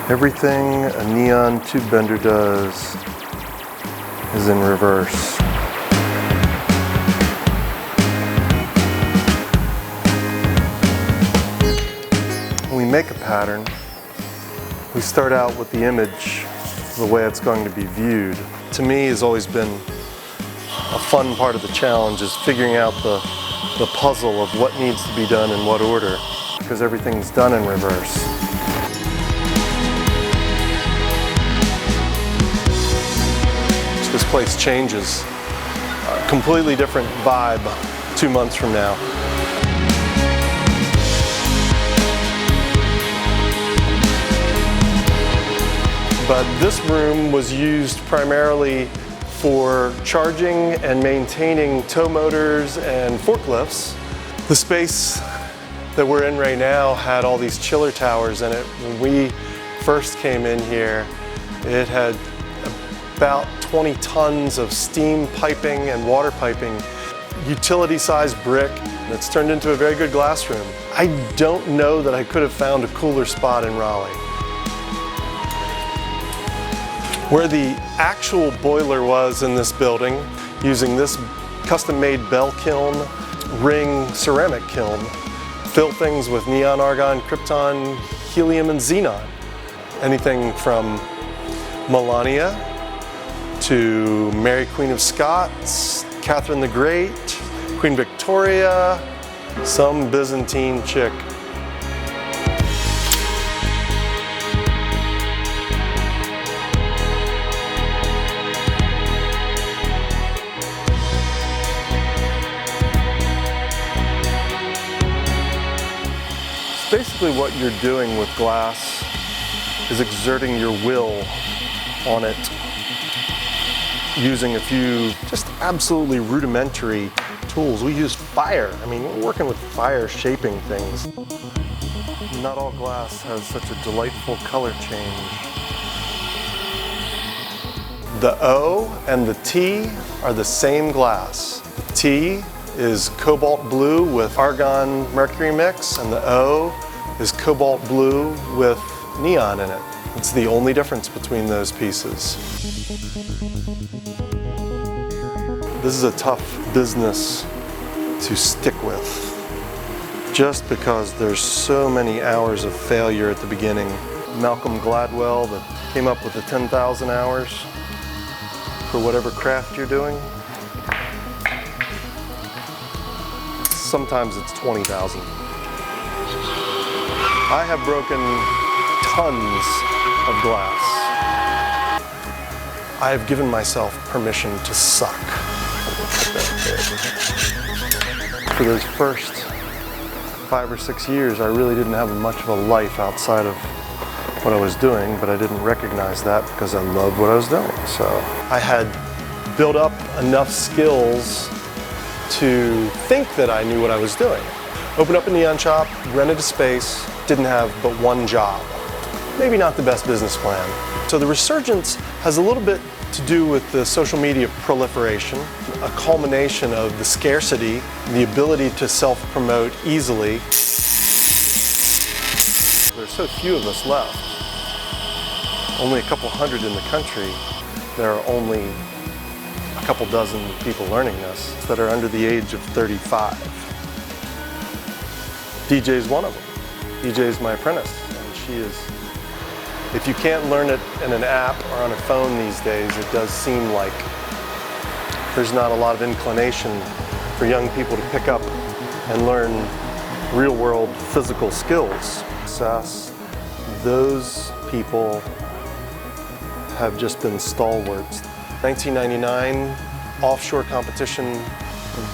Everything a neon tube bender does is in reverse. When we make a pattern, we start out with the image, the way it's going to be viewed. To me, has always been a fun part of the challenge is figuring out the puzzle of what needs to be done in what order, because everything's done in reverse. This place changes. A completely different vibe 2 months from now. But this room was used primarily for charging and maintaining tow motors and forklifts. The space that we're in right now had all these chiller towers in it. When we first came in here, it had about 20 tons of steam piping and water piping, utility-sized brick that's turned into a very good glass room. I don't know that I could have found a cooler spot in Raleigh. Where the actual boiler was in this building, using this custom-made bell kiln, ring ceramic kiln, fill things with neon, argon, krypton, helium, and xenon. Anything from Melania to Mary Queen of Scots, Catherine the Great, Queen Victoria, some Byzantine chick. Basically what you're doing with glass is exerting your will on it using a few just absolutely rudimentary tools. We use fire. I mean, we're working with fire shaping things. Not all glass has such a delightful color change. The O and the T are the same glass. The T is cobalt blue with argon mercury mix, and the O is cobalt blue with neon in it. It's the only difference between those pieces. This is a tough business to stick with, just because there's so many hours of failure at the beginning. Malcolm Gladwell that came up with the 10,000 hours for whatever craft you're doing. Sometimes it's 20,000. I have broken tons of glass. I have given myself permission to suck. For those first 5 or 6 years, I really didn't have much of a life outside of what I was doing, but I didn't recognize that because I loved what I was doing. So I had built up enough skills to think that I knew what I was doing. Opened up a neon shop, rented a space, didn't have but one job. Maybe not the best business plan. So the resurgence has a little bit to do with the social media proliferation, a culmination of the scarcity, the ability to self-promote easily. There's so few of us left. Only a couple hundred in the country. There are only a couple dozen people learning this that are under the age of 35. DJ's one of them. DJ's my apprentice, and she is. If you can't learn it in an app or on a phone these days, it does seem like there's not a lot of inclination for young people to pick up and learn real-world physical skills. Those people have just been stalwarts. 1999, offshore competition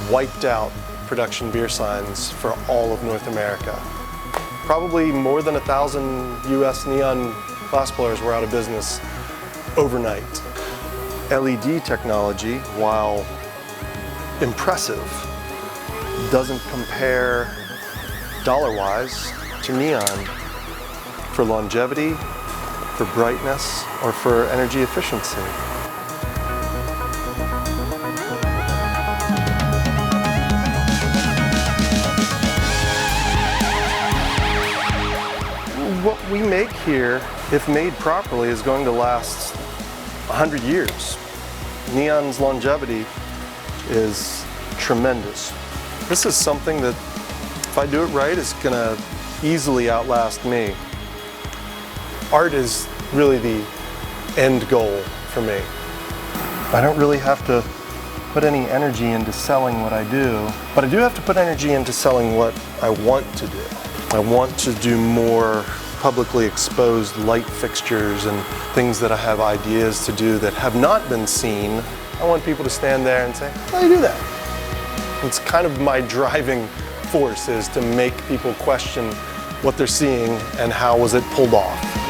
wiped out production beer signs for all of North America. Probably more than 1,000 US neon glass blowers were out of business overnight. LED technology, while impressive, doesn't compare dollar-wise to neon for longevity, for brightness, or for energy efficiency. What we make here, if made properly, is going to last 100 years. Neon's longevity is tremendous. This is something that, if I do it right, is gonna easily outlast me. Art is really the end goal for me. I don't really have to put any energy into selling what I do, but I do have to put energy into selling what I want to do. I want to do more publicly exposed light fixtures and things that I have ideas to do that have not been seen. I want people to stand there and say, how do you do that? It's kind of my driving force, is to make people question what they're seeing and how was it pulled off.